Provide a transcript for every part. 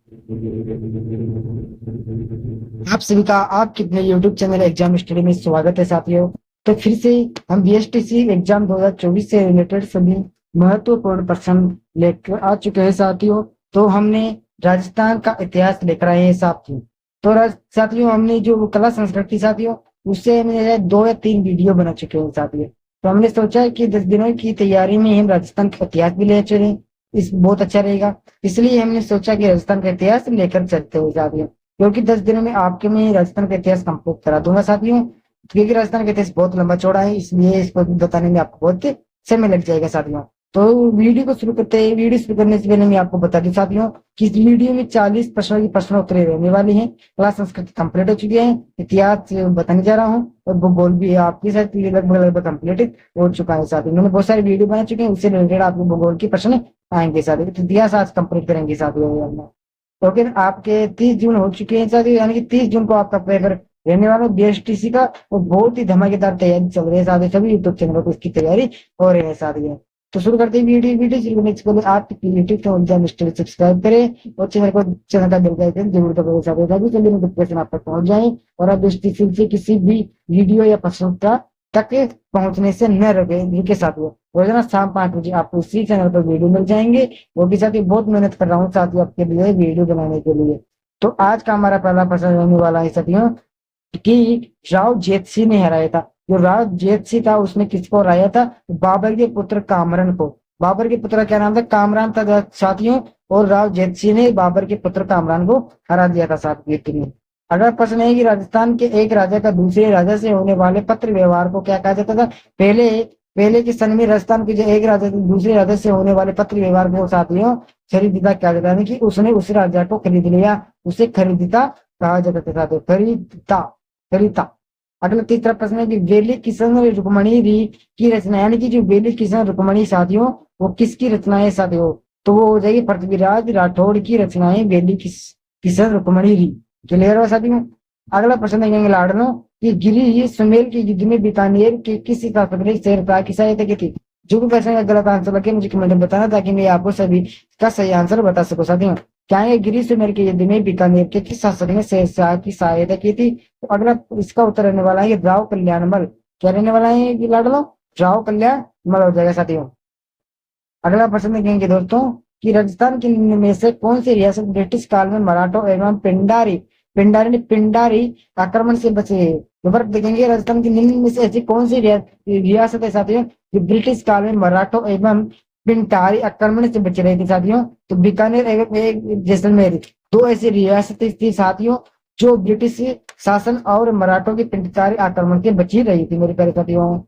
आप सभी का आपके अपने YouTube चैनल एग्जाम स्टडी में स्वागत है साथियों। तो फिर से हम बीएसटीसी एग्जाम 2024 से रिलेटेड सभी महत्वपूर्ण प्रश्न लेकर आ चुके हैं साथियों। तो हमने राजस्थान का इतिहास लेकर आए हैं साथियों। तो साथियों हमने जो कला संस्कृति साथियों उससे हमने 2 या 3 वीडियो बना चुके हैं साथियों। तो हमने सोचा है कि 10 दिनों की तैयारी में हम राजस्थान का इतिहास भी ले चले, इस बहुत अच्छा रहेगा। इसलिए हमने सोचा कि राजस्थान का इतिहास लेकर चलते हुए साथियों, क्योंकि 10 दिनों में आपके मैं राजस्थान का इतिहास कंप्लीट करा दूंगा साथियों। क्योंकि राजस्थान का इतिहास बहुत लंबा चौड़ा है, इसलिए इसको बताने में आपको बहुत समय लग जाएगा साथियों। तो वीडियो को शुरू करते हैं। वीडियो शुरू करने से पहले मैं आपको बता दूं साथियों कि इस वीडियो में 40 प्रश्नों की प्रश्नोत्तरी रहने वाली है। क्लास संस्कृत कंप्लीट हो चुकी है, इतिहास बताने जा रहा हूँ और भूगोल भी आपके साथ लगभग लगभग कंप्लीट हो चुका है साथियों। मैंने बहुत सारे वीडियो बना चुके हैं, उससे रिलेटेड आपको भूगोल के प्रश्न आएंगे साथियों। तो इतिहास आज कंप्लीट करेंगे साथियों। तो फिर आपके 30 जून हो चुके हैं साथियों, यानी कि 30 जून को आपका पेपर रहने वाला बीएसटीसी का। और बहुत ही धमाकेदार तैयारी चल रही है साथियों, सभी यूट्यूब चैनलों पर इसकी तैयारी हो रही है साथियों। तो शुरू करते हैं वीडियो। वीडियो शुरू करने से पहले आप YouTube channel exam study subscribe करें और चैनल का बेल का आइकन जरूर दबाएं साथियों, ताकि जल्दी नोटिफिकेशन आप तक पहुंच जाए और आप बीएसटीसी से किसी भी वीडियो या प्रश्न का तक पहुंचने से न रुके साथियों। रोजाना शाम 5 बजे आपको इसी चैनल पर वीडियो मिल जाएंगे। वो भी साथी बहुत मेहनत कर रहा हूँ साथियों आपके लिए वीडियो बनाने के लिए। तो आज का हमारा पहला प्रश्न रहने वाला है साथियों कि राव जेतसी ने हराया था। जो राव जेतसी था उसने किसको हराया था? बाबर के पुत्र कामरान को। बाबर के पुत्र का क्या नाम था? कामरान था साथियों। और राव जेतसी ने बाबर के पुत्र कामरान को हरा दिया था साथियों। अगला प्रश्न है कि राजस्थान के एक राजा का दूसरे राजा से होने वाले पत्र व्यवहार को क्या कहा जाता था? पहले पहले के सन में राजस्थान के जो एक राजा से दूसरे राजा से होने वाले पत्र व्यवहार को साथियों खरीदता क्या जाता है, कि उसने उस राजा को खरीद लिया, उसे खरीदता कहा जाता था साथियों। खरीदता, खरीदता। अगला तीसरा प्रश्न है कि वेली किशन रुक्मणी री की रचना, यानी कि जो वेली किशन रुक्मणी साथियों वो किसकी रचना है साथियों? तो वो हो जाएगी पृथ्वीराज राठौड़ की रचनाएं वेली किशन रुक्मणी री। क्लियर है साथियों। अगला प्रश्न देखेंगे लाडनो कि गिरी सुमेल के युद्ध में बीकानेर के किस शासक ने शेरशाह की सहायता की थी? जो भी प्रश्न का गलत आंसर लगे मुझे कमेंट में बताना, ताकि मैं आपको सभी का सही आंसर बता सकूं साथियों। क्या है? गिरी सुमेल के युद्ध में बीकानेर के किस शासक ने शेरशाह की सहायता की थी? तो अगला इसका उत्तर रहने वाला है राव कल्याणमल। क्या रहने वाला है कि लाडलो? राव कल्याणमल हो जाएगा साथियों। अगला प्रश्न देखेंगे दोस्तों कि राजस्थान के निम्न में से कौन सी रियासत ब्रिटिश काल में मराठों एवं पिंडारी आक्रमण से बचे? विवरण देखेंगे राजस्थान के निम्न में से ऐसी कौन सी रियासत है साथियों जो ब्रिटिश काल में मराठों एवं पिंडारी आक्रमण से बच रही थी साथियों? तो बीकानेर एवं जैसलमेर, दो ऐसी रियासतें थी साथियों जो ब्रिटिश शासन और मराठों के पिंडारी आक्रमण से बची रही थी मेरे प्यारे साथियों।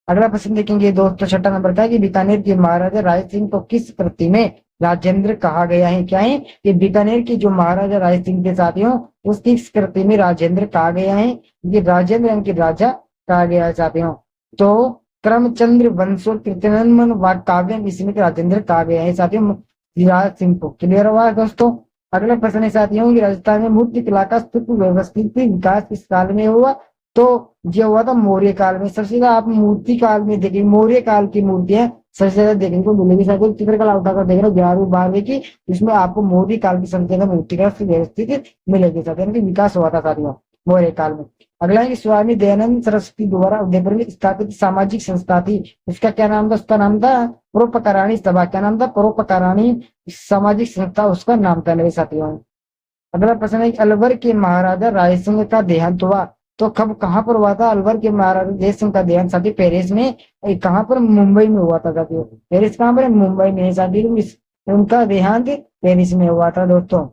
अगला प्रश्न देखेंगे दोस्तों, छठा नंबर का है कि बीकानेर के महाराजा राय सिंह को किस कृति में राजेंद्र कहा गया है? क्या है? कि बीकानेर के जो महाराजा राय सिंह के साथियों उसकी कृति में राजेंद्र कहा गया है। ये राजेंद्र इनके राजा कहा गया है साथियों। तो क्रमचंद्र वंशोत्कृतनमन व काव्य इसमें राजेंद्र कहा गया है साथियों राज सिंह को। क्लियर हुआ है दोस्तों। अगला प्रश्न है साथियों कि राजस्थान में मूर्ति कला का सुव्यवस्थित विकास किस काल में हुआ? तो ये हुआ था मौर्य काल में। सबसे ज्यादा आप मूर्ति काल में देखेंगे, मौर्य काल की मूर्तियां सबसे ज्यादा देखने को मिलेगी साथियों। चित्रकला उठाकर देख रहे हो 11वीं 12वीं की, इसमें आपको मौर्य काल की सबसे ज्यादा मूर्ति का व्यवस्थित मिलेगी साथियों, विकास हुआ था साथियों मौर्य काल में। अगला है कि स्वामी दयानंद सरस्वती द्वारा उदयपुर में स्थापित सामाजिक संस्था थी, उसका क्या नाम था? उसका नाम था परोपकारिणी सभा। क्या नाम था? परोपकारिणी सामाजिक संस्था उसका नाम था मेरे साथियों। अगला प्रश्न है कि अलवर के महाराजा राय सिंह का देहांत हुआ तो कब कहाँ पर हुआ था? अलवर के महाराजा जय सिंह का देहांत साथी पेरिस में, कहाँ पर? मुंबई में हुआ था साथियों। पेरिस कहाँ पर है? मुंबई में है साथियों। उनका देहांत पेरिस में हुआ था दोस्तों।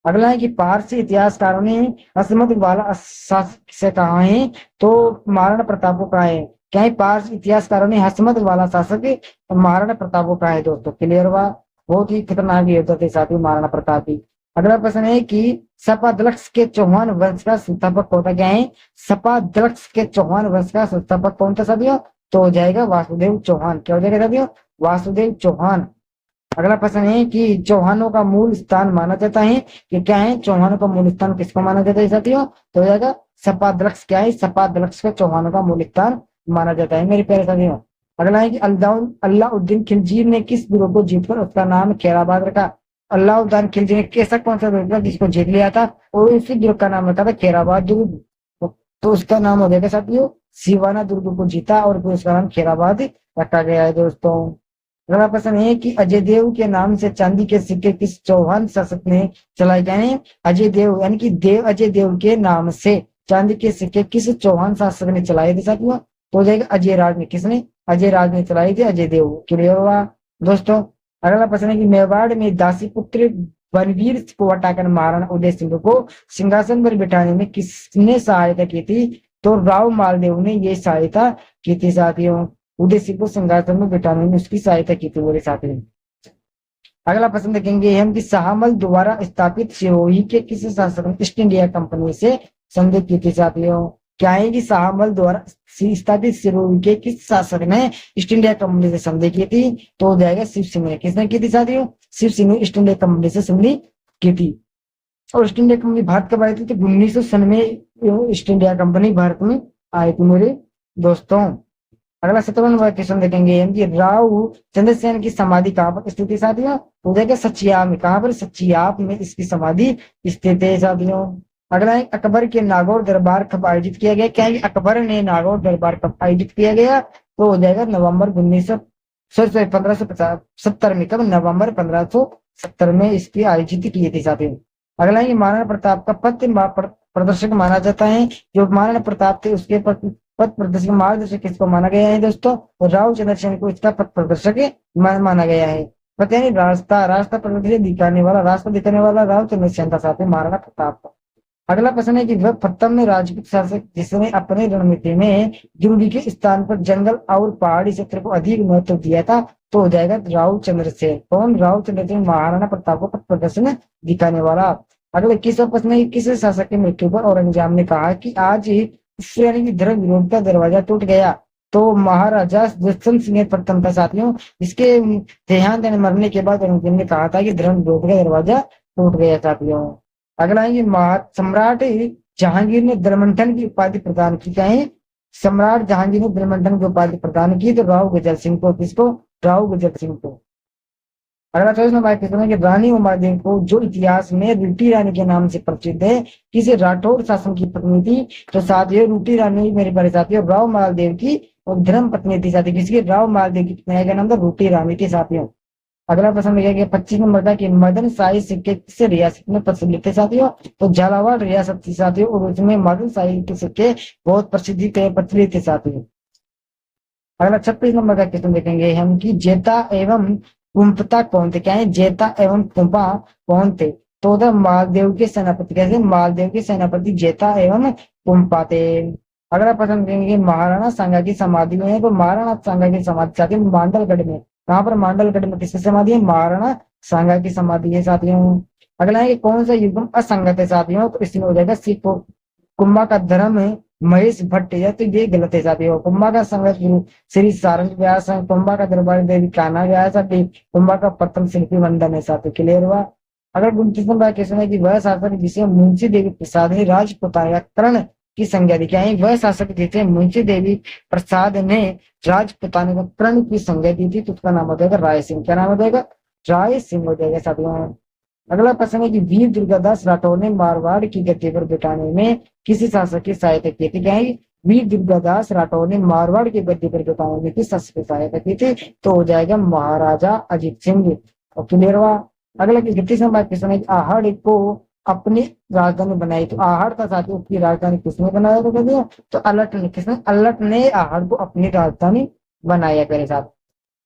अगला है कि पारसी इतिहासकारों ने असमत वाला शासक से कहा है? तो महाराणा प्रताप को कहा है। क्या है? पारसी इतिहासकारों ने हसमत वाला शासक महाराणा प्रताप को कहा है दोस्तों। क्लियर हुआ। बहुत ही खतरनाक योद्धा थे साथियों महाराणा प्रताप ही। अगला प्रश्न है कि सपादलक्ष के चौहान वंश का संस्थापक कौन था? क्या है? सपादलक्ष के चौहान वंश का संस्थापक कौन था साथियों? तो हो जाएगा वासुदेव चौहान। क्या हो जाएगा साथियों? वासुदेव चौहान। अगला प्रश्न है कि चौहानों का मूल स्थान माना जाता है कि क्या है? चौहानों का मूल स्थान किसको माना जाता है साथियों? तो हो जाएगा सपादलक्ष। क्या है? सपादलक्ष का चौहानों का मूल स्थान माना जाता है मेरे प्यारे साथियों। अगला है कि अल्लाउद्दीन खिलजी ने किस गुरु को जीतकर उसका नाम खैराबाद रखा? अलाउद्दीन खिलजी ने कैसा कौन सा दुर्ग था जिसको जीत लिया था, और उसी दुर्ग का नाम रखा था खेराबाद दुर्ग। तो उसका नाम हो जाएगा साथियों सिवाना दुर्ग को जीता, और फिर उसका नाम खेराबाद रखा गया है दोस्तों। अगला प्रश्न है कि अजय देव के नाम से चांदी के सिक्के किस चौहान शासक ने चलाए गए हैं? अजय देव यानी कि अजय देव के नाम से चांदी के सिक्के किस चौहान शासक ने चलाए थे साथियों? तो हो जाएगा अजय राज ने। किसने? अजय राज ने चलाई थी, अजय देव। क्लियर हुआ दोस्तों। अगला प्रश्न है कि मेवाड़ में दासी पुत्र बलवीर को हटाकर महाराणा उदय सिंह को सिंहासन पर बिठाने में किसने सहायता की थी? तो राव मालदेव ने ये सहायता की थी साथियों। उदय सिंह को सिंहासन में बिठाने में उसकी सहायता की थी मेरे साथियों। अगला प्रश्न देखेंगे हम कि शाहमल द्वारा स्थापित सिरोही के किस शासक ने ईस्ट इंडिया कंपनी से संधि की थी साथियों? क्या है कि शाहमल द्वारा स्थापित सिरोही के किस शासक ने ईस्ट इंडिया कंपनी से संधि की थी? तो हो जाएगा शिव सिंह ने। किसने की थी साथियों? शिव सिंह ने ईस्ट इंडिया कंपनी से संधि की थी। और ईस्ट इंडिया कंपनी भारत कब आई थी? तो 1900 में ईस्ट इंडिया कंपनी भारत में आई थी मेरे दोस्तों। अगला 57वां क्वेश्चन देखेंगे हम कि राव चंद्रसेन की समाधि कहाँ पर स्थित है साथियों? हो जाएगा सचियाप में। कहाँ पर? सचियाप में इसकी समाधि स्थित है साथियों। अगला है अकबर के नागौर दरबार कब आयोजित किया गया? क्या है? अकबर ने नागौर दरबार कब आयोजित किया गया? तो हो जाएगा नवंबर 1570 में। कब? नवंबर 1570 में इसकी आयोजित की थी साथियों। अगला है महाराणा प्रताप का पथ प्रदर्शक माना जाता है। जो महाराणा प्रताप थे उसके पथ प्रदर्शक मार्गदर्शक किसको माना गया है दोस्तों? और राव चंद्रसेन को इसका पथ प्रदर्शक माना गया है। पता नहीं रास्ता प्रदर्शित दिखाने वाला राव चंद्रसेन का साथ है महाराणा प्रताप का। अगला प्रश्न है कि वह प्रथम राजपूत शासक जिसने अपने रणनीति में जरूरी के स्थान पर जंगल और पहाड़ी क्षेत्र को अधिक महत्व दिया था। तो हो जाएगा राव चंद्रसेन। कौन? राव चंद्रसेन महाराणा प्रताप को पथ प्रदर्शन दिखाने वाला। अगले 21वां प्रश्न है किस शासक की मृत्यु पर औरंगजेब ने कहा कि आज यानी कि धर्म विरोध का दरवाजा टूट गया? तो महाराजा दुष्यंत सिंह प्रथम था साथियों। इसके देहांत मरने के बाद औरंगजेब ने कहा था कि धर्म विरोध का दरवाजा टूट गया साथियों। अगला है सम्राट जहांगीर ने दरमंथन की उपाधि प्रदान की। क्या है? सम्राट जहांगीर ने दरमंथन की उपाधि प्रदान की तो राव गुजर सिंह को। किसको? राव गुजर सिंह को। अगला 24वां क्वेश्चन है कि रानी उमादेवी को जो इतिहास में रूटी रानी के नाम से प्रसिद्ध है किसे राठौर शासन की पत्नी थी? तो साथियों रूटी रानी मेरे बड़े साथियों राव मालदेव की और धर्म पत्नी थी साथियों। किसकी? राव मालदेव की पत्नी का नाम था रूटी रानी थी साथियों। अगला प्रश्न लिखा 25 नंबर का कि मदन शाही सिक्के किस रियासत में प्रचलित थे साथियों? तो झालावाड़ रियासत थी साथियों, और उसमें मदन शाही के सिक्के बहुत प्रचलित थे साथियों। अगला 26 नंबर का क्वेश्चन देखेंगे हम कि जेता एवं कुंपता कौन थे? क्या है? जेता एवं कुंपा कौन थे? तो उधर मालदेव के सेनापति। कैसे? मालदेव के सेनापति जेता एवं कुंपा थे। अगला प्रश्न देखेंगे महाराणा सांगा की समाधि में है। तो महाराणा सांगा की समाधि साथियों मांडलगढ़ में। कहाँ पर? मांडलगढ़ में। किसकी समाधि है? महाराणा सांगा की समाधि है साथियों। अगला है कि कौन सा युग्म असंगत है साथियों? तो इसमें हो जाएगा सिख। कुंभा का धर्म महेश भट्ट है, तो ये गलत है साथियों। कुंभा का संगत गुरु श्री सारंग व्यास है। कुंभा का दरबार देवी कान्हा व्यास है। कुंभा का प्रथम शिल्पी वंदन है साथियों। क्लियर हुआ। अगर 29 नंबर क्वेश्चन है कि वह शासक जिसे मुंशी देवी प्रसाद ने राजपुताना की संज्ञा दी। क्या है? वह शासक जिसे मुंशी देवी प्रसाद ने राजपुताना की संज्ञा दी थी तो उसका नाम हो जाएगा राय सिंह। क्या नाम हो जाएगा? राय सिंह हो जाएगा साथियों। अगला प्रश्न है कि वीर दुर्गादास राठौर ने मारवाड़ की गद्दी पर बिठाने में किसी शासक की सहायता की थी? क्या है? वीर दुर्गादास राठौर ने मारवाड़ की गद्दी पर बिठाने में किस शासक की सहायता की थी? तो हो जाएगा महाराजा अजीत सिंह। और क्लियर हुआ। अगला 31 नंबर क्वेश्चन है कि आहड़ को अपनी राजधानी बनाई। तो आहड़ का साथी उसकी राजधानी किसने बनाया था? तो अलट ने। किसने? अलट ने आहड़ को अपनी राजधानी बनाया मेरे साथ।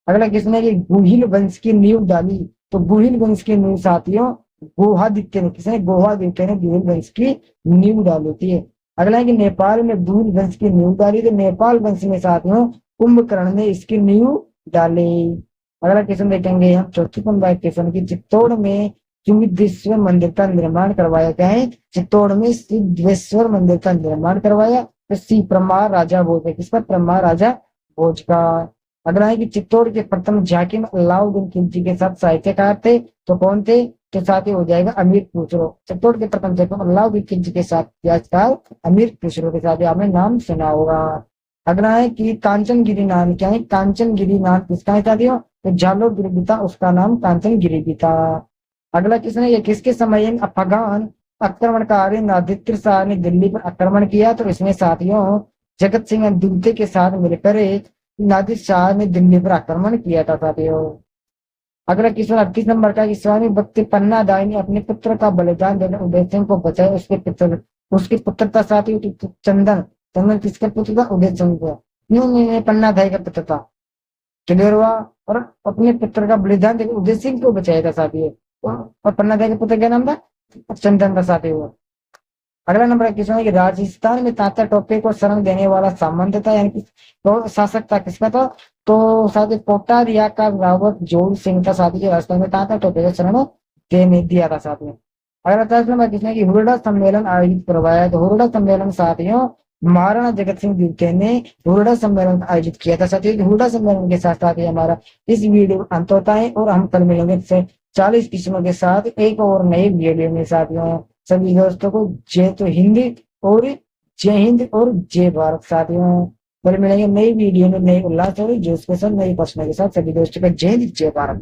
अगला क्वेश्चन है कि गुहिल वंश की नींव डाली। तो गुहिल वंश की नींव साथियों गोहादित्य ने। किसने? गोहादित्य ने गुहिल वंश की नींव डाली थी। अगला है कि नेपाल में गुहिल वंश की नींव डाली। तो नेपाल वंश में साथियों कुंभकर्ण ने इसकी नींव डाली। अगला क्वेश्चन देखेंगे हम 34 नंबर क्वेश्चन की चित्तौड़ में सिद्धेश्वर मंदिर का निर्माण करवाया। क्या है? चित्तौड़ में सिद्धेश्वर मंदिर का निर्माण करवाया तो सी परमार राजा भोज है। किस पर? परमार राजा भोज का। अगला है कि चित्तौड़ के प्रथम झाकिम अलाउद्दीन खिलजी के साथ साहित्यकार थे। तो कौन थे? तो साथ ही हो जाएगा अमीर खुसरो। चित्तौड़ के प्रथम झाकिम अलाउद्दीन खिलजी के साथ साहित्यकार अमीर खुसरो के साथ आपने नाम सुना होगा। अगला है कि कांचनगिरी नाम। क्या है? कांचनगिरी नाम किसका है साथियों? तो जालो गिरी था उसका नाम कांचनगिरी भी था। अगला क्वेश्चन है, ये किसके समय में अफगान आक्रमणकारी नादिर शाह ने दिल्ली पर आक्रमण किया? तो इसमें साथियों जगत सिंह दुलते के साथ मिलकर नादिर शाह ने दिल्ली पर आक्रमण किया था साथियों। अगला क्वेश्चन 38 नंबर का, स्वामी भक्ति पन्ना दाई ने अपने पुत्र का बलिदान देने उदय सिंह को बचाया, उसके पुत्र था साथियों चंदन। चंदन किसका पुत्र था? उदय सिंह का। नहीं, पन्ना दाई का पुत्र था। क्लियर हुआ? और अपने पुत्र का बलिदान देकर उदय सिंह को बचाया था साथियों। और पन्ना दाई का पुत्र क्या नाम था? चंदन था साथियों। अगला नंबर क्वेश्चन है कि राजस्थान में तात्या टोपे को शरण देने वाला सामंत था, यानी कि तो शासक था किसका था? तो साथी पोटारिया का रावत जोड़ सिंह था साथी, जो राजस्थान में तात्या टोपे को शरण देने दिया था साथियों। अगला 10 नंबर क्वेश्चन है कि हुरडा सम्मेलन आयोजित करवाया? तो हुरडा सम्मेलन साथियों महाराणा जगत सिंह द्वितीय ने हुरडा सम्मेलन आयोजित किया था साथियों। हुरडा सम्मेलन के साथ साथ ही हमारा इस वीडियो अंत होता है, और हम कल मिलेंगे से 40 किस्मों के साथ एक और नए वीडियो में साथियों। सभी दोस्तों को जय तो हिंदी और जय हिंद और जय भारत साथियों। कल मिलेंगे नई वीडियो में नई उल्लास और जोश के साथ नई प्रश्नों के साथ। सभी दोस्तों का जय हिंद जय भारत।